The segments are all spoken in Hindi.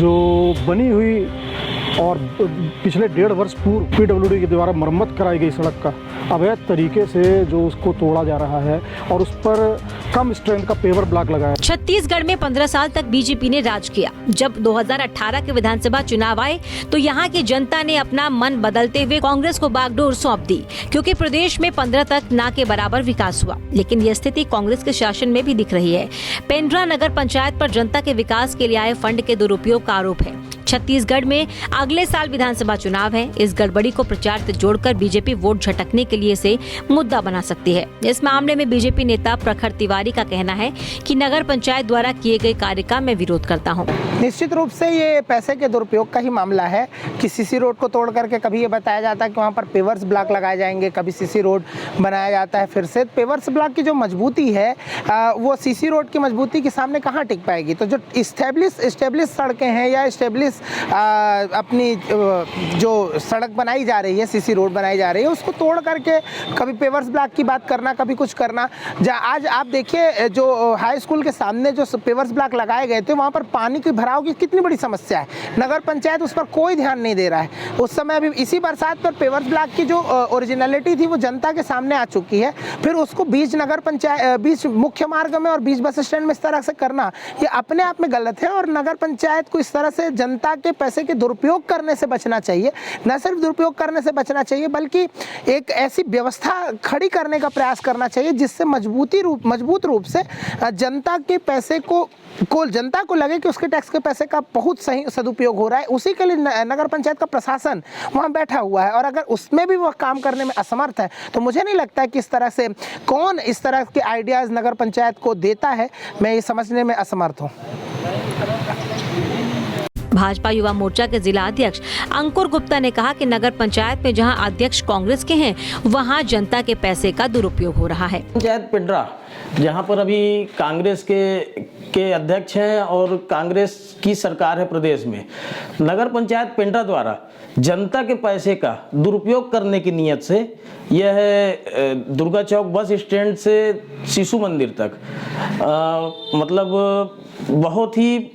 जो बनी हुई और पिछले 1.5 वर्ष पूर्व PWD के द्वारा मरम्मत कराई गई सड़क का अवैध तरीके से जो उसको तोड़ा जा रहा है और उस पर कम स्ट्रेंथ का पेवर ब्लॉक लगाया। छत्तीसगढ़ में 15 साल तक बीजेपी ने राज किया। जब 2018 के विधानसभा चुनाव आए तो यहाँ की जनता ने अपना मन बदलते हुए कांग्रेस को बागडोर सौंप दी, क्योंकि प्रदेश में 15 तक ना के बराबर विकास हुआ। लेकिन ये स्थिति कांग्रेस के शासन में भी दिख रही है। पेंड्रा नगर पंचायत पर जनता के विकास के लिए आए फंड के दुरुपयोग का आरोप है। छत्तीसगढ़ में अगले साल विधानसभा चुनाव है। इस गड़बड़ी को प्रचार से जोड़कर बीजेपी वोट झटकने के लिए से मुद्दा बना सकती है। इस मामले में बीजेपी नेता प्रखर तिवारी का कहना है कि नगर पंचायत द्वारा किए गए कार्य का मैं विरोध करता हूं। निश्चित रूप से ये पैसे के दुरुपयोग का ही मामला है कि सीसी रोड को तोड़ करके कभी ये बताया जाता है कि वहाँ पर पेवर्स ब्लॉक लगाए जाएंगे, कभी सीसी रोड बनाया जाता है। फिर से पेवर्स ब्लॉक की जो मजबूती है वो सीसी रोड की मजबूती के सामने कहाँ टिक पाएगी। तो जो इस्टेब्लिश सड़कें हैं या इस्टेब्लिश अपनी जो सड़क बनाई जा रही है, सीसी रोड बनाई जा रही है, उसको तोड़ करके कभी पेवर्स ब्लॉक की बात करना, कभी कुछ करना। आज आप देखिए जो हाई स्कूल के सामने जो पेवर्स ब्लॉक लगाए गए थे वहाँ पर पानी की भराव की कितनी बड़ी समस्या है। नगर पंचायत उस पर कोई ध्यान नहीं दे रहा है। उस समय अभी इसी बरसात पर पेवर्स ब्लॉक की जो ओरिजिनलिटी थी वो जनता के सामने आ चुकी है। फिर उसको बीच मुख्य मार्ग में और बीच बस स्टैंड में इस तरह से करना ये अपने आप में गलत है और नगर पंचायत को इस तरह से जनता के पैसे के दुरुपयोग करने से बचना चाहिए। न सिर्फ दुरुपयोग करने से बचना चाहिए बल्कि एक ऐसी व्यवस्था खड़ी करने का प्रयास करना चाहिए जिससे मजबूत रूप से जनता के पैसे को जनता को लगे कि उसके टैक्स के पैसे का बहुत सही सदुपयोग हो रहा है। उसी के लिए नगर पंचायत का प्रशासन वहाँ बैठा हुआ है और अगर उसमें भी वह काम करने में असमर्थ है तो मुझे नहीं लगता है कि इस तरह से कौन इस तरह के आइडियाज़ नगर पंचायत को देता है। मैं ये समझने में असमर्थ हूँ। भाजपा युवा मोर्चा के जिला अध्यक्ष अंकुर गुप्ता ने कहा कि नगर पंचायत में जहां अध्यक्ष कांग्रेस के हैं वहां जनता के पैसे का दुरुपयोग हो रहा है। पंचायत पेंड्रा जहां पर अभी कांग्रेस के अध्यक्ष हैं और कांग्रेस की सरकार है प्रदेश में, नगर पंचायत पेंड्रा द्वारा जनता के पैसे का दुरुपयोग करने की नीयत से यह दुर्गा चौक बस स्टैंड से शिशु मंदिर तक मतलब बहुत ही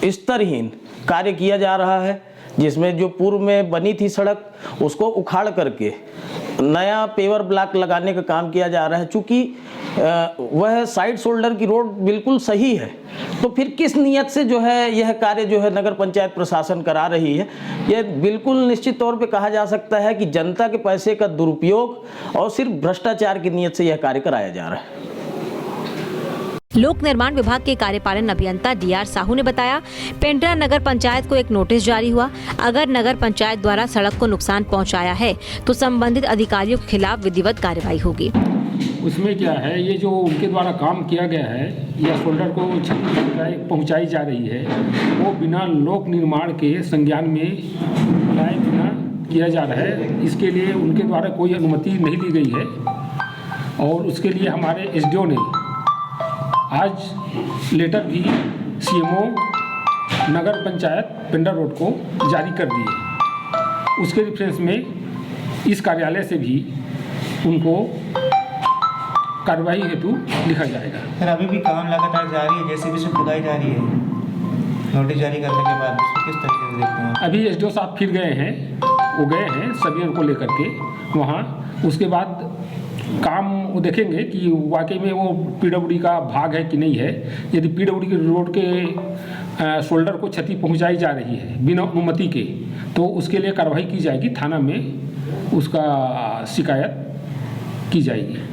स्तरहीन कार्य किया जा रहा है, जिसमें जो पूर्व में बनी थी सड़क उसको उखाड़ करके नया पेवर ब्लॉक लगाने का काम किया जा रहा है। चूँकि वह साइड शोल्डर की रोड बिल्कुल सही है तो फिर किस नियत से जो है यह कार्य जो है नगर पंचायत प्रशासन करा रही है, यह बिल्कुल निश्चित तौर पे कहा जा सकता है कि जनता के पैसे का दुरुपयोग और सिर्फ भ्रष्टाचार की नियत से यह कार्य कराया जा रहा है। लोक निर्माण विभाग के कार्यपालन अभियंता DR साहू ने बताया, पेंड्रा नगर पंचायत को एक नोटिस जारी हुआ। अगर नगर पंचायत द्वारा सड़क को नुकसान पहुंचाया है तो संबंधित अधिकारियों के खिलाफ विधिवत कार्रवाई होगी। उसमें क्या है, ये जो उनके द्वारा काम किया गया है या शोल्डर को क्षति पहुंचाई जा रही है वो बिना लोक निर्माण के संज्ञान में लाए बिना किया जा रहा है। इसके लिए उनके द्वारा कोई अनुमति नहीं ली गई है और उसके लिए हमारे SDO ने आज लेटर भी CMO नगर पंचायत पेंड्रा रोड को जारी कर दिए। उसके रेफरेंस में इस कार्यालय से भी उनको कार्रवाई हेतु लिखा जाएगा। सर अभी भी काम लगातार जारी है, जैसे भी से खुदाई जारी है। नोटिस जारी करने के बाद उसको किस तरीके से देखते हैं? अभी SDO साहब फिर गए हैं सभी उनको लेकर के वहाँ। उसके बाद काम वो देखेंगे कि वाकई में वो PWD का भाग है कि नहीं है। यदि PWD के रोड के शोल्डर को क्षति पहुंचाई जा रही है बिना अनुमति के तो उसके लिए कार्रवाई की जाएगी, थाना में उसका शिकायत की जाएगी।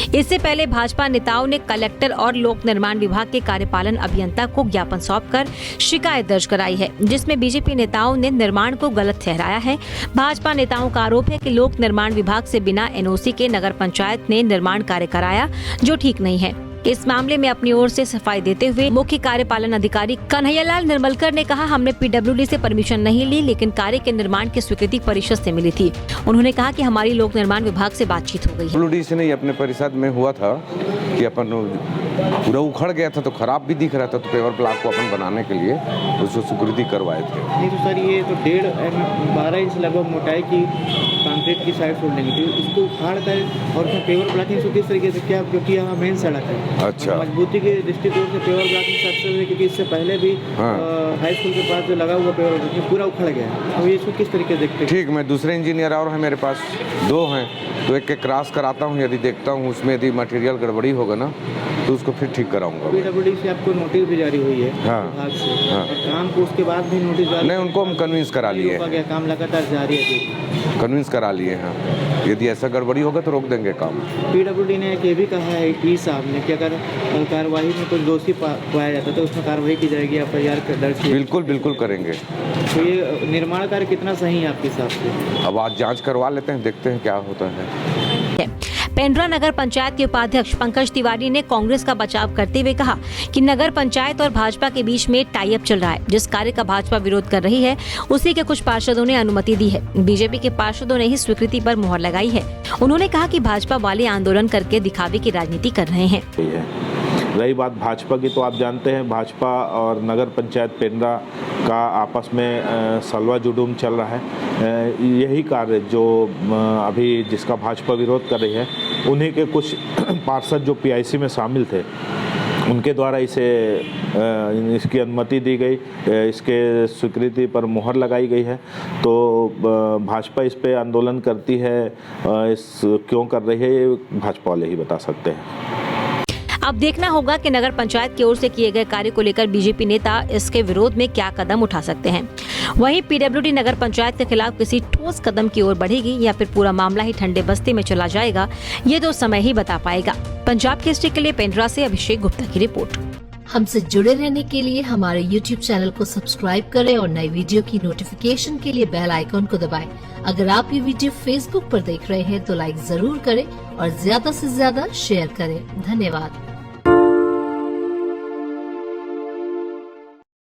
इससे पहले भाजपा नेताओं ने कलेक्टर और लोक निर्माण विभाग के कार्यपालन अभियंता को ज्ञापन सौंपकर शिकायत दर्ज कराई है, जिसमें बीजेपी नेताओं ने निर्माण को गलत ठहराया है। भाजपा नेताओं का आरोप है कि लोक निर्माण विभाग से बिना NOC के नगर पंचायत ने निर्माण कार्य कराया, जो ठीक नहीं है। इस मामले में अपनी ओर से सफाई देते हुए मुख्य कार्यपालन अधिकारी कन्हैयालाल निर्मलकर ने कहा, हमने PWD से परमिशन नहीं ली, लेकिन कार्य के निर्माण की स्वीकृति परिषद से मिली थी। उन्होंने कहा कि हमारी लोक निर्माण विभाग से बातचीत हो गई है। PWD से नहीं, अपने परिषद में हुआ था कि अपन पूरा उखड़ गया था तो खराब भी दिख रहा था, तो पेवर ब्लॉक को अपन बनाने के लिए उसको स्वीकृति करवाए थे। नहीं तो सर ये तो 12 इंच लगभग मोटाई की स्ट्रेट की साइड छोड़ लेंगे, तो उसको उखाड़ कर और उसमें पेवर ब्लॉकिंग से किस तरीके से क्या, क्योंकि यहाँ मेन सड़क है। अच्छा। और मजबूती के दृष्टिकोण से पेवर ब्लॉकिंग सक्सेस है, क्योंकि इससे पहले भी हाँ। हाई स्कूल के पास जो लगा हुआ पेवर ब्लॉकिंग पूरा उखड़ गया है। अब ये इसको किस तरीके से देखते हैं? ठीक, मैं दूसरे इंजीनियर और हैं मेरे पास, 2 हैं, तो एक के क्रॉस कराता हूँ, यदि देखता हूँ उसमें यदि मटेरियल गड़बड़ी होगा ना तो उसको फिर ठीक कराऊंगा। PWD से आपको नोटिस भी जारी हुई है हाँ। विभाग से, हाँ। और काम को उसके बाद भी नोटिस जारी नहीं, उनको हम कन्विंस करा लिए रोका गया, काम लगातार जारी है। कन्विंस करा लिए हैं, यदि ऐसा गड़बड़ी होगा तो रोक देंगे काम। PWD ने ये भी कहा है कि साहब ने कि अगर कार्रवाई में कुछ दोषी पाया जाता है तो उसमें कार्रवाई की जाएगी, FIR दर्ज की। बिल्कुल बिल्कुल करेंगे। तो ये निर्माण कार्य कितना सही है आपके हिसाब से? अब आज जांच करवा लेते हैं, देखते हैं क्या होता है। पेंड्रा नगर पंचायत के उपाध्यक्ष पंकज तिवारी ने कांग्रेस का बचाव करते हुए कहा कि नगर पंचायत और भाजपा के बीच में टाई अप चल रहा है। जिस कार्य का भाजपा विरोध कर रही है उसी के कुछ पार्षदों ने अनुमति दी है। बीजेपी के पार्षदों ने ही स्वीकृति पर मुहर लगाई है। उन्होंने कहा कि भाजपा वाले आंदोलन करके दिखावे की राजनीति कर रहे हैं। रही बात भाजपा की, तो आप जानते हैं भाजपा और नगर पंचायत पेंड्रा का आपस में सलवा जुडूम चल रहा है। यही कार्य जो अभी जिसका भाजपा विरोध कर रही है, उन्हीं के कुछ पार्षद जो PIC में शामिल थे उनके द्वारा इसकी अनुमति दी गई, इसके स्वीकृति पर मुहर लगाई गई है। तो भाजपा इस पे आंदोलन करती है, इस क्यों कर रही है ये भाजपा वाले ही बता सकते हैं। अब देखना होगा कि नगर पंचायत की ओर से किए गए कार्य को लेकर बीजेपी नेता इसके विरोध में क्या कदम उठा सकते हैं। वहीं PWD नगर पंचायत के खिलाफ किसी ठोस कदम की ओर बढ़ेगी या फिर पूरा मामला ही ठंडे बस्ते में चला जाएगा, ये तो समय ही बता पाएगा। पंजाब केसरी के लिए पेंड्रा से अभिषेक गुप्ता की रिपोर्ट। हमसे जुड़े रहने के लिए हमारे YouTube चैनल को सब्सक्राइब करें और नई वीडियो की नोटिफिकेशन के लिए बेल आइकॉन को दबाएं। अगर आप ये वीडियो Facebook पर देख रहे हैं तो लाइक जरूर करें और ज्यादा से ज्यादा शेयर करें। धन्यवाद।